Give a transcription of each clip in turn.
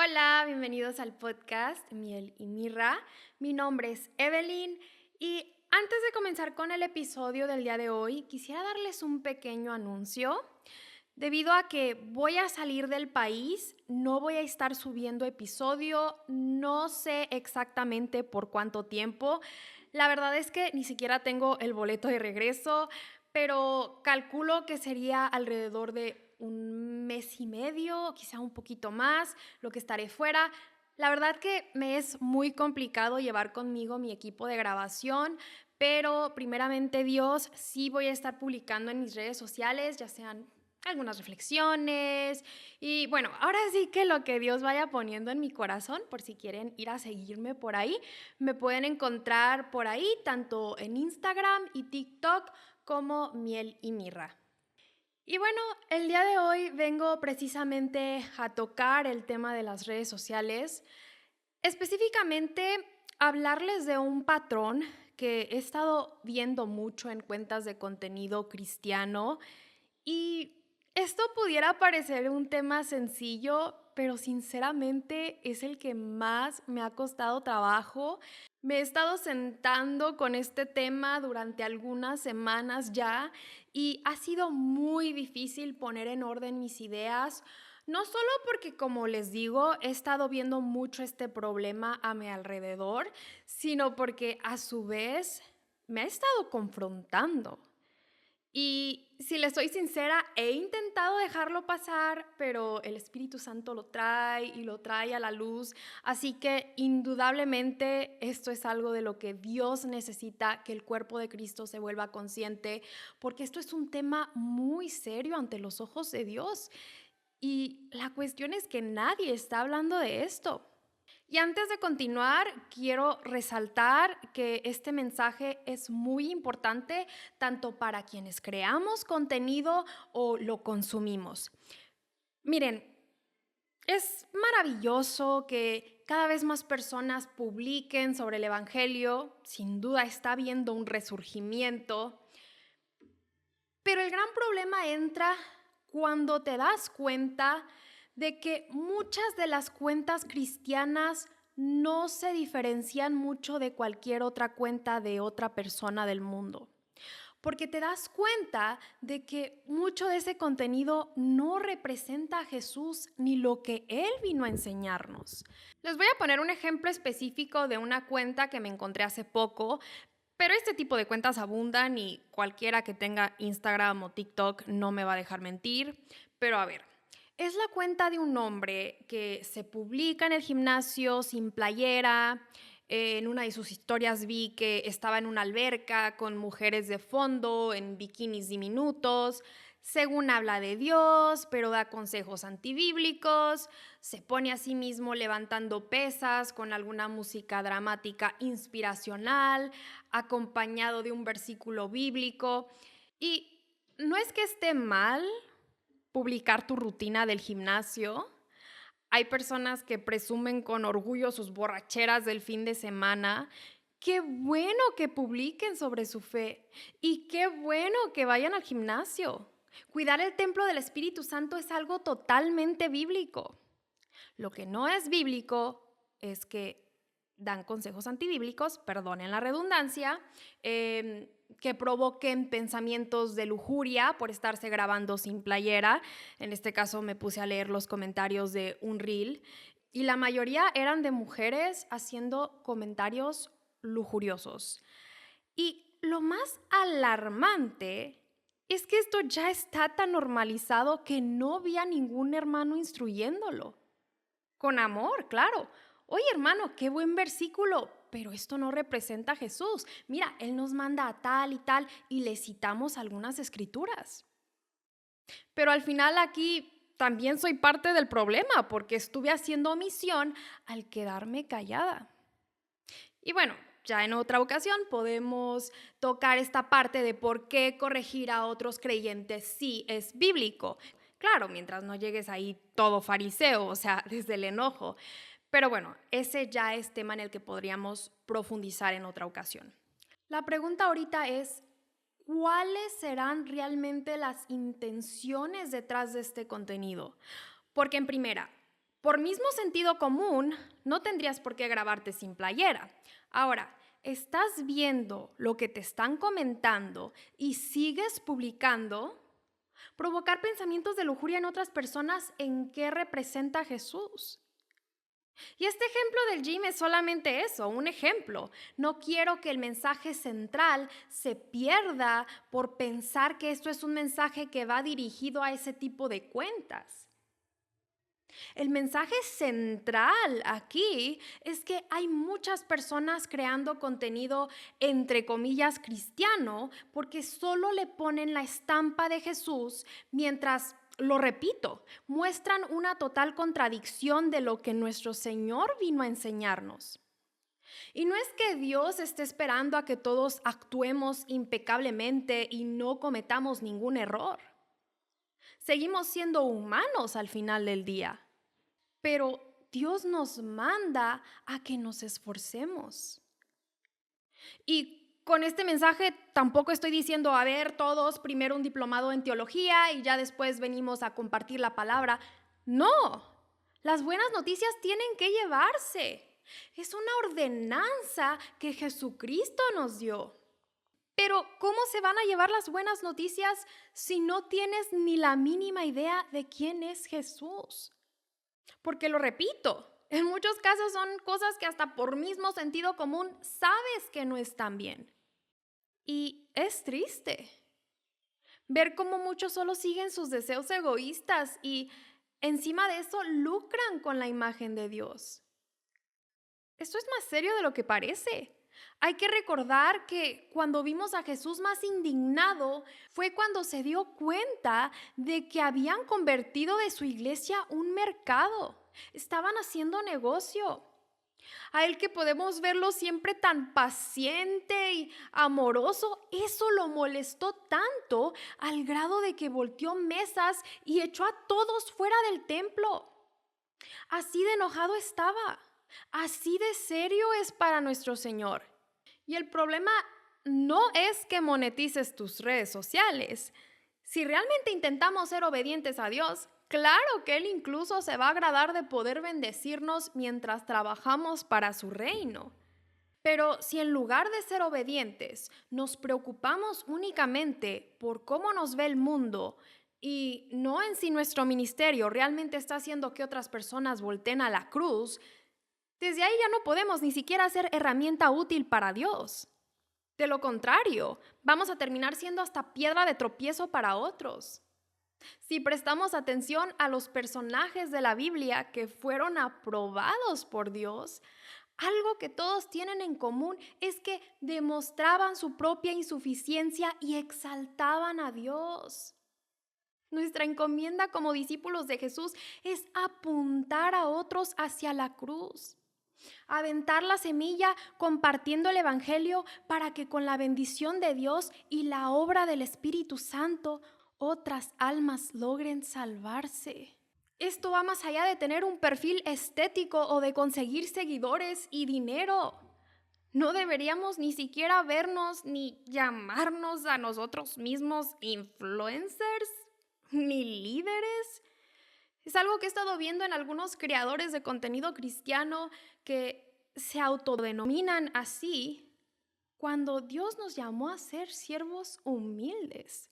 Hola, bienvenidos al podcast Miel y Mirra. Mi nombre es Evelyn y antes de comenzar con el episodio del día de hoy, quisiera darles un pequeño anuncio. Debido a que voy a salir del país, no voy a estar subiendo episodio, no sé exactamente por cuánto tiempo. La verdad es que ni siquiera tengo el boleto de regreso, pero calculo que sería alrededor de un mes y medio, quizá un poquito más, lo que estaré fuera. La verdad que me es muy complicado llevar conmigo mi equipo de grabación, pero primeramente Dios, sí voy a estar publicando en mis redes sociales, ya sean algunas reflexiones y bueno, ahora sí que lo que Dios vaya poniendo en mi corazón, por si quieren ir a seguirme por ahí, me pueden encontrar por ahí, tanto en Instagram y TikTok como Miel y Mirra. Y bueno, el día de hoy vengo precisamente a tocar el tema de las redes sociales, específicamente hablarles de un patrón que he estado viendo mucho en cuentas de contenido cristiano y esto pudiera parecer un tema sencillo, pero sinceramente es el que más me ha costado trabajo. Me he estado sentando con este tema durante algunas semanas ya y ha sido muy difícil poner en orden mis ideas, no solo porque, como les digo, he estado viendo mucho este problema a mi alrededor, sino porque a su vez me ha estado confrontando. Y si les soy sincera, he intentado dejarlo pasar, pero el Espíritu Santo lo trae y lo trae a la luz. Así que indudablemente esto es algo de lo que Dios necesita que el cuerpo de Cristo se vuelva consciente, porque esto es un tema muy serio ante los ojos de Dios. Y la cuestión es que nadie está hablando de esto. Y antes de continuar, quiero resaltar que este mensaje es muy importante tanto para quienes creamos contenido o lo consumimos. Miren, es maravilloso que cada vez más personas publiquen sobre el Evangelio, sin duda está habiendo un resurgimiento, pero el gran problema entra cuando te das cuenta de que muchas de las cuentas cristianas no se diferencian mucho de cualquier otra cuenta de otra persona del mundo. Porque te das cuenta de que mucho de ese contenido no representa a Jesús ni lo que Él vino a enseñarnos. Les voy a poner un ejemplo específico de una cuenta que me encontré hace poco, pero este tipo de cuentas abundan y cualquiera que tenga Instagram o TikTok no me va a dejar mentir. Pero a ver, es la cuenta de un hombre que se publica en el gimnasio sin playera. En una de sus historias vi que estaba en una alberca con mujeres de fondo, en bikinis diminutos. Según habla de Dios, pero da consejos antibíblicos. Se pone a sí mismo levantando pesas con alguna música dramática inspiracional, acompañado de un versículo bíblico. Y no es que esté mal publicar tu rutina del gimnasio. Hay personas que presumen con orgullo sus borracheras del fin de semana. Qué bueno que publiquen sobre su fe y qué bueno que vayan al gimnasio. Cuidar el templo del Espíritu Santo es algo totalmente bíblico. Lo que no es bíblico es que dan consejos antibíblicos, perdonen la redundancia, que provoquen pensamientos de lujuria por estarse grabando sin playera. En este caso me puse a leer los comentarios de un reel y la mayoría eran de mujeres haciendo comentarios lujuriosos. Y lo más alarmante es que esto ya está tan normalizado que no vi a ningún hermano instruyéndolo. Con amor, claro. Oye, hermano, qué buen versículo, pero esto no representa a Jesús. Mira, Él nos manda a tal y tal y le citamos algunas escrituras. Pero al final aquí también soy parte del problema porque estuve haciendo omisión al quedarme callada. Y bueno, ya en otra ocasión podemos tocar esta parte de por qué corregir a otros creyentes sí es bíblico. Claro, mientras no llegues ahí todo fariseo, o sea, desde el enojo. Pero bueno, ese ya es tema en el que podríamos profundizar en otra ocasión. La pregunta ahorita es, ¿cuáles serán realmente las intenciones detrás de este contenido? Porque en primera, Por mismo sentido común, no tendrías por qué grabarte sin playera. Ahora, estás viendo lo que te están comentando y sigues publicando, provocar pensamientos de lujuria en otras personas en qué representa Jesús. Y este ejemplo del gym es solamente eso, un ejemplo. No quiero que el mensaje central se pierda por pensar que esto es un mensaje que va dirigido a ese tipo de cuentas. El mensaje central aquí es que hay muchas personas creando contenido entre comillas cristiano porque solo le ponen la estampa de Jesús mientras, lo repito, muestran una total contradicción de lo que nuestro Señor vino a enseñarnos. Y no es que Dios esté esperando a que todos actuemos impecablemente y no cometamos ningún error. Seguimos siendo humanos al final del día. Pero Dios nos manda a que nos esforcemos. Y con este mensaje tampoco estoy diciendo, a ver, todos primero un diplomado en teología y ya después venimos a compartir la palabra. No, las buenas noticias tienen que llevarse. Es una ordenanza que Jesucristo nos dio. Pero ¿cómo se van a llevar las buenas noticias si no tienes ni la mínima idea de quién es Jesús? Porque lo repito, en muchos casos son cosas que hasta por mismo sentido común sabes que no están bien. Y es triste ver cómo muchos solo siguen sus deseos egoístas y encima de eso lucran con la imagen de Dios. Esto es más serio de lo que parece. Hay que recordar que cuando vimos a Jesús más indignado fue cuando se dio cuenta de que habían convertido de su iglesia un mercado. Estaban haciendo negocio. A él que podemos verlo siempre tan paciente y amoroso, eso lo molestó tanto al grado de que volteó mesas y echó a todos fuera del templo. Así de enojado estaba. Así de serio es para nuestro Señor. Y el problema no es que monetices tus redes sociales. Si realmente intentamos ser obedientes a Dios, claro que Él incluso se va a agradar de poder bendecirnos mientras trabajamos para su reino. Pero si en lugar de ser obedientes nos preocupamos únicamente por cómo nos ve el mundo y no en si nuestro ministerio realmente está haciendo que otras personas volteen a la cruz, desde ahí ya no podemos ni siquiera ser herramienta útil para Dios. De lo contrario, vamos a terminar siendo hasta piedra de tropiezo para otros. Si prestamos atención a los personajes de la Biblia que fueron aprobados por Dios, algo que todos tienen en común es que demostraban su propia insuficiencia y exaltaban a Dios. Nuestra encomienda como discípulos de Jesús es apuntar a otros hacia la cruz. Aventar la semilla compartiendo el Evangelio para que con la bendición de Dios y la obra del Espíritu Santo otras almas logren salvarse. Esto va más allá de tener un perfil estético o de conseguir seguidores y dinero. No deberíamos ni siquiera vernos ni llamarnos a nosotros mismos influencers ni líderes. Es algo que he estado viendo en algunos creadores de contenido cristiano que se autodenominan así cuando Dios nos llamó a ser siervos humildes.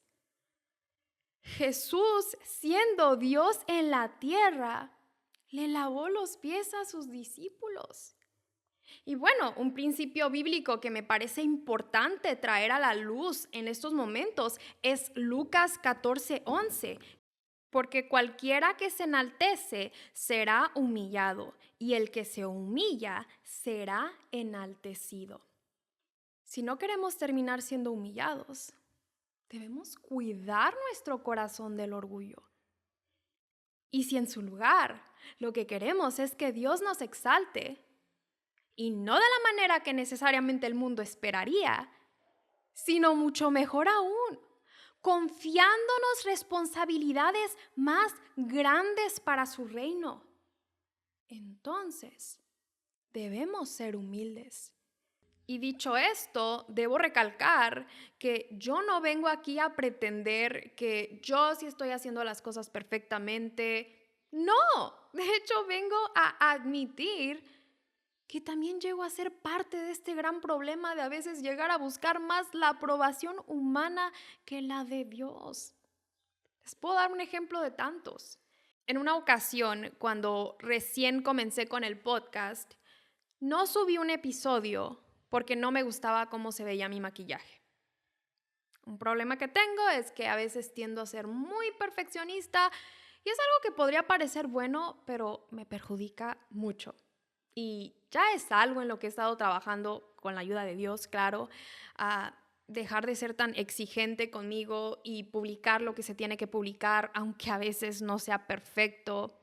Jesús, siendo Dios en la tierra, le lavó los pies a sus discípulos. Y bueno, un principio bíblico que me parece importante traer a la luz en estos momentos es Lucas 14:11. Porque cualquiera que se enaltece será humillado, y el que se humilla será enaltecido. Si no queremos terminar siendo humillados, debemos cuidar nuestro corazón del orgullo. Y si en su lugar lo que queremos es que Dios nos exalte, y no de la manera que necesariamente el mundo esperaría, sino mucho mejor aún, confiándonos responsabilidades más grandes para su reino. Entonces, debemos ser humildes. Y dicho esto, debo recalcar que yo no vengo aquí a pretender que yo sí estoy haciendo las cosas perfectamente No, de hecho vengo a admitir que también llego a ser parte de este gran problema de a veces llegar a buscar más la aprobación humana que la de Dios. Les puedo dar un ejemplo de tantos. En una ocasión, cuando recién comencé con el podcast, no subí un episodio porque no me gustaba cómo se veía mi maquillaje. Un problema que tengo es que a veces tiendo a ser muy perfeccionista y es algo que podría parecer bueno, pero me perjudica mucho. Y ya es algo en lo que he estado trabajando con la ayuda de Dios, claro, a dejar de ser tan exigente conmigo y publicar lo que se tiene que publicar, aunque a veces no sea perfecto.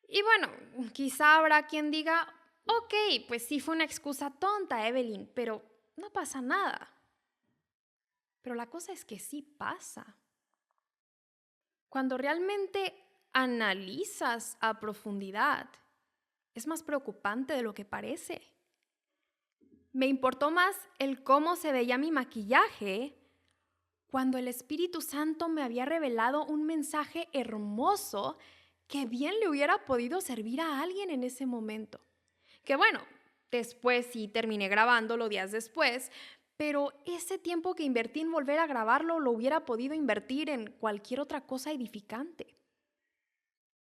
Y bueno, quizá habrá quien diga, ok, pues sí fue una excusa tonta, Evelyn, pero no pasa nada. Pero la cosa es que sí pasa. Cuando realmente analizas a profundidad, es más preocupante de lo que parece. Me importó más el cómo se veía mi maquillaje cuando el Espíritu Santo me había revelado un mensaje hermoso que bien le hubiera podido servir a alguien en ese momento. Que bueno, después sí terminé grabándolo días después, pero ese tiempo que invertí en volver a grabarlo lo hubiera podido invertir en cualquier otra cosa edificante.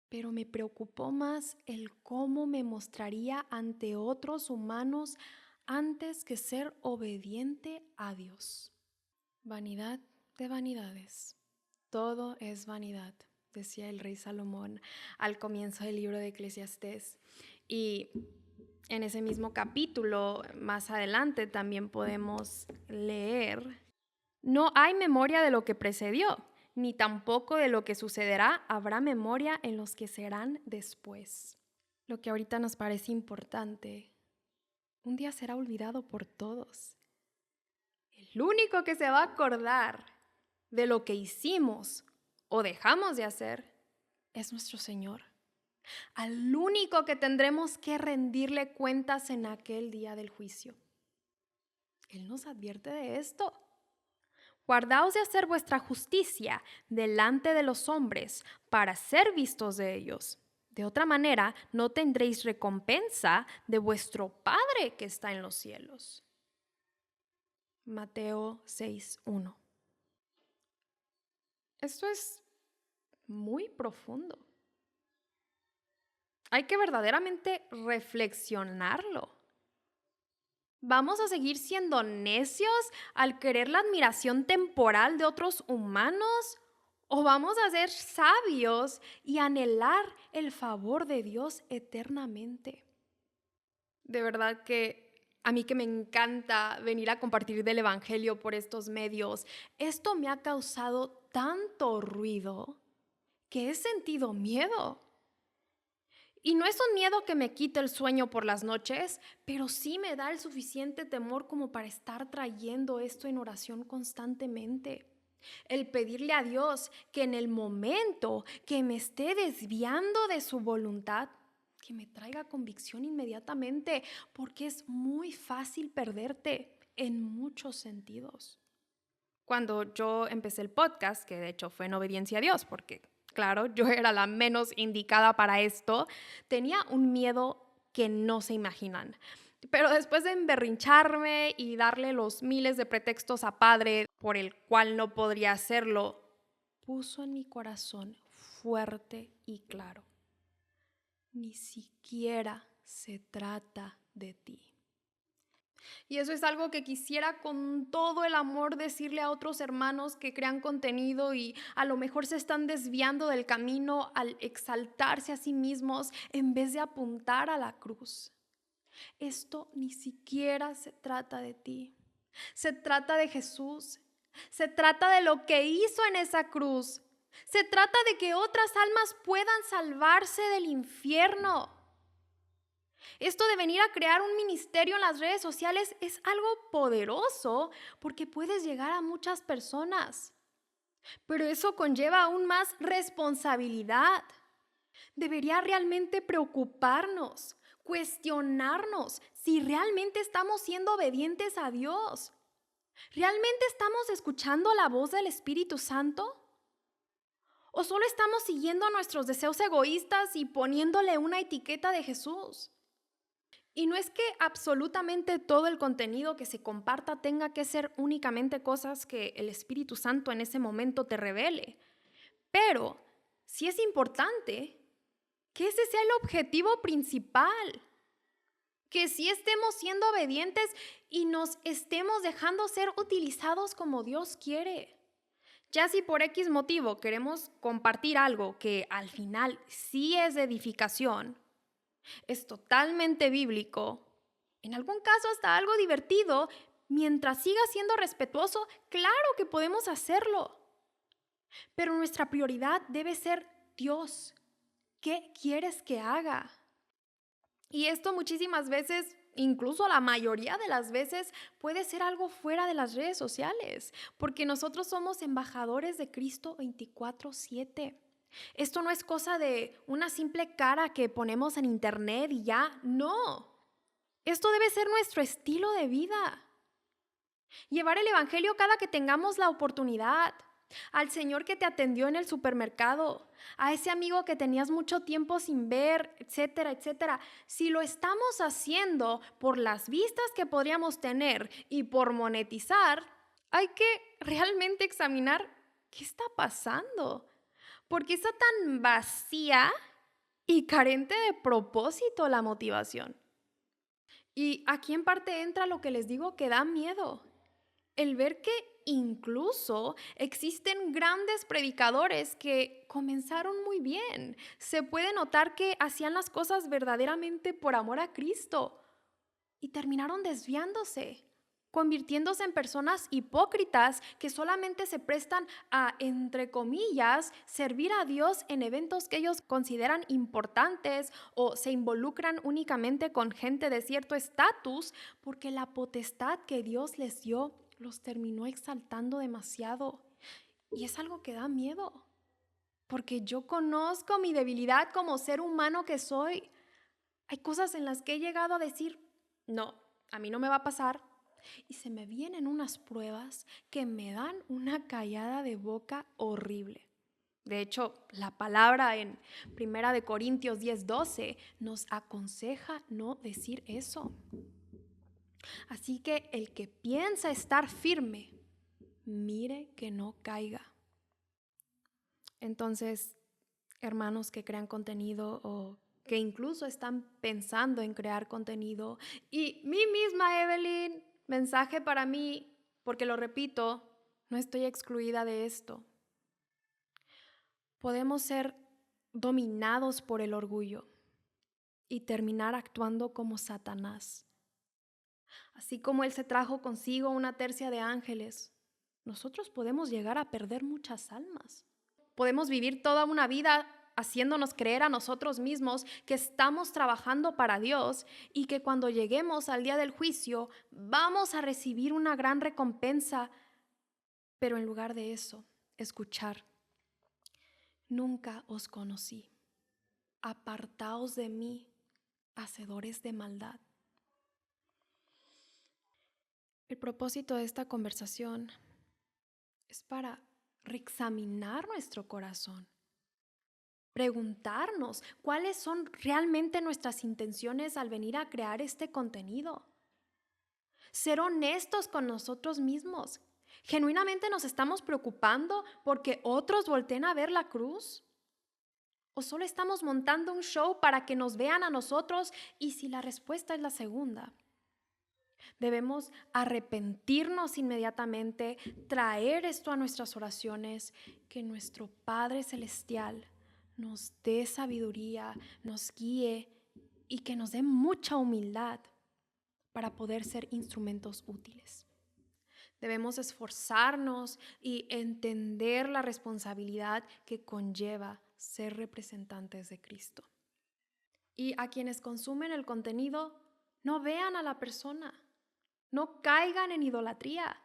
Pero me preocupó más el cómo me mostraría ante otros humanos antes que ser obediente a Dios. Vanidad de vanidades. Todo es vanidad, decía el rey Salomón al comienzo del libro de Eclesiastés. Y en ese mismo capítulo, más adelante, también podemos leer: no hay memoria de lo que precedió, ni tampoco de lo que sucederá habrá memoria en los que serán después. Lo que ahorita nos parece importante, un día será olvidado por todos. El único que se va a acordar de lo que hicimos o dejamos de hacer es nuestro Señor. Al único que tendremos que rendirle cuentas en aquel día del juicio. Él nos advierte de esto. Guardaos de hacer vuestra justicia delante de los hombres para ser vistos de ellos. De otra manera, no tendréis recompensa de vuestro Padre que está en los cielos. Mateo 6:1. Esto es muy profundo. Hay que verdaderamente reflexionarlo. ¿Vamos a seguir siendo necios al querer la admiración temporal de otros humanos? ¿O vamos a ser sabios y anhelar el favor de Dios eternamente? De verdad que a mí que me encanta venir a compartir del Evangelio por estos medios, esto me ha causado tanto ruido que he sentido miedo. Y no es un miedo que me quite el sueño por las noches, pero sí me da el suficiente temor como para estar trayendo esto en oración constantemente. El pedirle a Dios que en el momento que me esté desviando de su voluntad, que me traiga convicción inmediatamente, porque es muy fácil perderte en muchos sentidos. Cuando yo empecé el podcast, que de hecho fue en obediencia a Dios, porque claro, yo era la menos indicada para esto, tenía un miedo que no se imaginan. Pero después de emberrincharme y darle los miles de pretextos a padre por el cual no podría hacerlo, puso en mi corazón fuerte y claro: ni siquiera se trata de ti. Y eso es algo que quisiera con todo el amor decirle a otros hermanos que crean contenido y a lo mejor se están desviando del camino al exaltarse a sí mismos en vez de apuntar a la cruz. Esto ni siquiera se trata de ti. Se trata de Jesús. Se trata de lo que hizo en esa cruz. Se trata de que otras almas puedan salvarse del infierno. Esto de venir a crear un ministerio en las redes sociales es algo poderoso porque puedes llegar a muchas personas. Pero eso conlleva aún más responsabilidad. Debería realmente preocuparnos, cuestionarnos si realmente estamos siendo obedientes a Dios. ¿Realmente estamos escuchando la voz del Espíritu Santo? ¿O solo estamos siguiendo nuestros deseos egoístas y poniéndole una etiqueta de Jesús? Y no es que absolutamente todo el contenido que se comparta tenga que ser únicamente cosas que el Espíritu Santo en ese momento te revele, pero sí es importante que ese sea el objetivo principal, que sí estemos siendo obedientes y nos estemos dejando ser utilizados como Dios quiere. Ya si por X motivo queremos compartir algo que al final sí es de edificación, es totalmente bíblico, en algún caso hasta algo divertido, mientras siga siendo respetuoso, claro que podemos hacerlo. Pero nuestra prioridad debe ser Dios. ¿Qué quieres que haga? Y esto muchísimas veces, incluso la mayoría de las veces, puede ser algo fuera de las redes sociales, porque nosotros somos embajadores de Cristo 24/7. Esto no es cosa de una simple cara que ponemos en internet y ya, no. Esto debe ser nuestro estilo de vida. Llevar el evangelio cada que tengamos la oportunidad. Al señor que te atendió en el supermercado, a ese amigo que tenías mucho tiempo sin ver, etcétera, etcétera. Si lo estamos haciendo por las vistas que podríamos tener y por monetizar, hay que realmente examinar qué está pasando. ¿Por qué está tan vacía y carente de propósito la motivación? Y aquí en parte entra lo que les digo que da miedo. El ver que incluso existen grandes predicadores que comenzaron muy bien. Se puede notar que hacían las cosas verdaderamente por amor a Cristo y terminaron desviándose, convirtiéndose en personas hipócritas que solamente se prestan a, entre comillas, servir a Dios en eventos que ellos consideran importantes o se involucran únicamente con gente de cierto estatus porque la potestad que Dios les dio los terminó exaltando demasiado. Y es algo que da miedo, porque yo conozco mi debilidad como ser humano que soy. Hay cosas en las que he llegado a decir, no, a mí no me va a pasar. Y se me vienen unas pruebas que me dan una callada de boca horrible. De hecho, la palabra en 1 Corintios 10:12 nos aconseja no decir eso. Así que el que piensa estar firme, mire que no caiga. Entonces, hermanos que crean contenido o que incluso están pensando en crear contenido, y mí misma, Evelyn, mensaje para mí, porque lo repito, no estoy excluida de esto. Podemos ser dominados por el orgullo y terminar actuando como Satanás. Así como él se trajo consigo una tercia de ángeles, nosotros podemos llegar a perder muchas almas. Podemos vivir toda una vida haciéndonos creer a nosotros mismos que estamos trabajando para Dios y que cuando lleguemos al día del juicio vamos a recibir una gran recompensa, pero en lugar de eso, escuchar: nunca os conocí, apartaos de mí, hacedores de maldad. El propósito de esta conversación es para reexaminar nuestro corazón, preguntarnos cuáles son realmente nuestras intenciones al venir a crear este contenido. Ser honestos con nosotros mismos. ¿Genuinamente nos estamos preocupando porque otros volteen a ver la cruz? ¿O solo estamos montando un show para que nos vean a nosotros? Y si la respuesta es la segunda, debemos arrepentirnos inmediatamente, traer esto a nuestras oraciones, que nuestro Padre Celestial nos dé sabiduría, nos guíe y que nos dé mucha humildad para poder ser instrumentos útiles. Debemos esforzarnos y entender la responsabilidad que conlleva ser representantes de Cristo. Y a quienes consumen el contenido, no vean a la persona. No caigan en idolatría.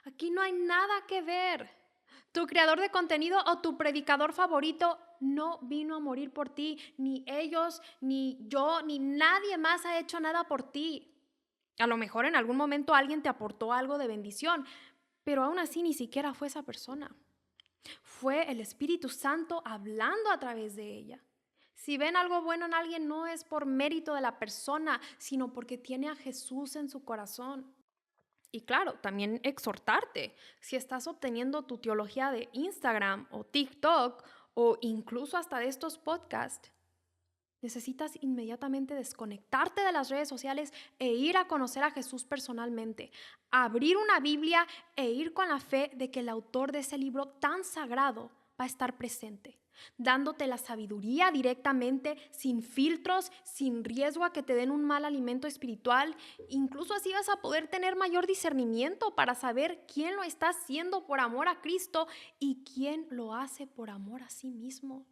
Aquí no hay nada que ver. Tu creador de contenido o tu predicador favorito no vino a morir por ti. Ni ellos, ni yo, ni nadie más ha hecho nada por ti. A lo mejor en algún momento alguien te aportó algo de bendición, pero aún así ni siquiera fue esa persona. fue el Espíritu Santo hablando a través de ella. Si ven algo bueno en alguien, no es por mérito de la persona, sino porque tiene a Jesús en su corazón. Y claro, también exhortarte, si estás obteniendo tu teología de Instagram o TikTok o incluso hasta de estos podcasts, necesitas inmediatamente desconectarte de las redes sociales e ir a conocer a Jesús personalmente, abrir una Biblia e ir con la fe de que el autor de ese libro tan sagrado va a estar presente, dándote la sabiduría directamente, sin filtros, sin riesgo a que te den un mal alimento espiritual. Incluso así vas a poder tener mayor discernimiento para saber quién lo está haciendo por amor a Cristo y quién lo hace por amor a sí mismo.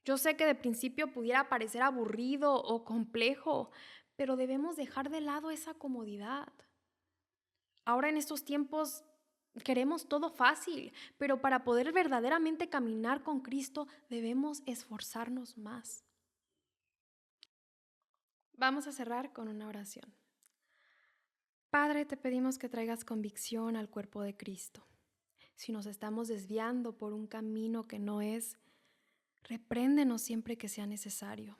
Yo sé que de principio pudiera parecer aburrido o complejo, pero debemos dejar de lado esa comodidad. Ahora en estos tiempos queremos todo fácil, pero para poder verdaderamente caminar con Cristo debemos esforzarnos más. Vamos a cerrar con una oración. Padre, te pedimos que traigas convicción al cuerpo de Cristo. Si nos estamos desviando por un camino que no es, repréndenos siempre que sea necesario.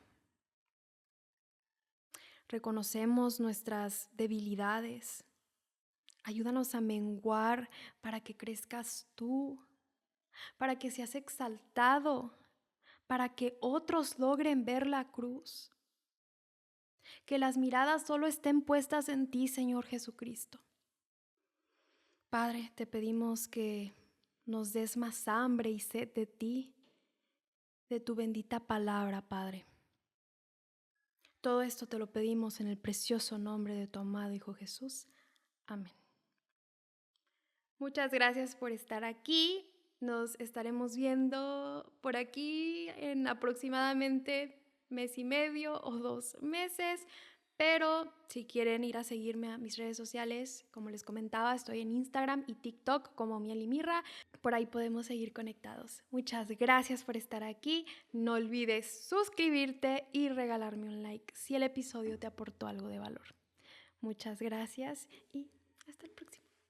Reconocemos nuestras debilidades. Ayúdanos a menguar para que crezcas tú, para que seas exaltado, para que otros logren ver la cruz. Que las miradas solo estén puestas en ti, Señor Jesucristo. Padre, te pedimos que nos des más hambre y sed de ti, de tu bendita palabra, Padre. Todo esto te lo pedimos en el precioso nombre de tu amado Hijo Jesús. Amén. Muchas gracias por estar aquí. Nos estaremos viendo por aquí en aproximadamente mes y medio o 2 meses. Pero si quieren ir a seguirme a mis redes sociales, como les comentaba, estoy en Instagram y TikTok como Miel y Mirra. Por ahí podemos seguir conectados. Muchas gracias por estar aquí. No olvides suscribirte y regalarme un like si el episodio te aportó algo de valor. Muchas gracias y hasta el próximo.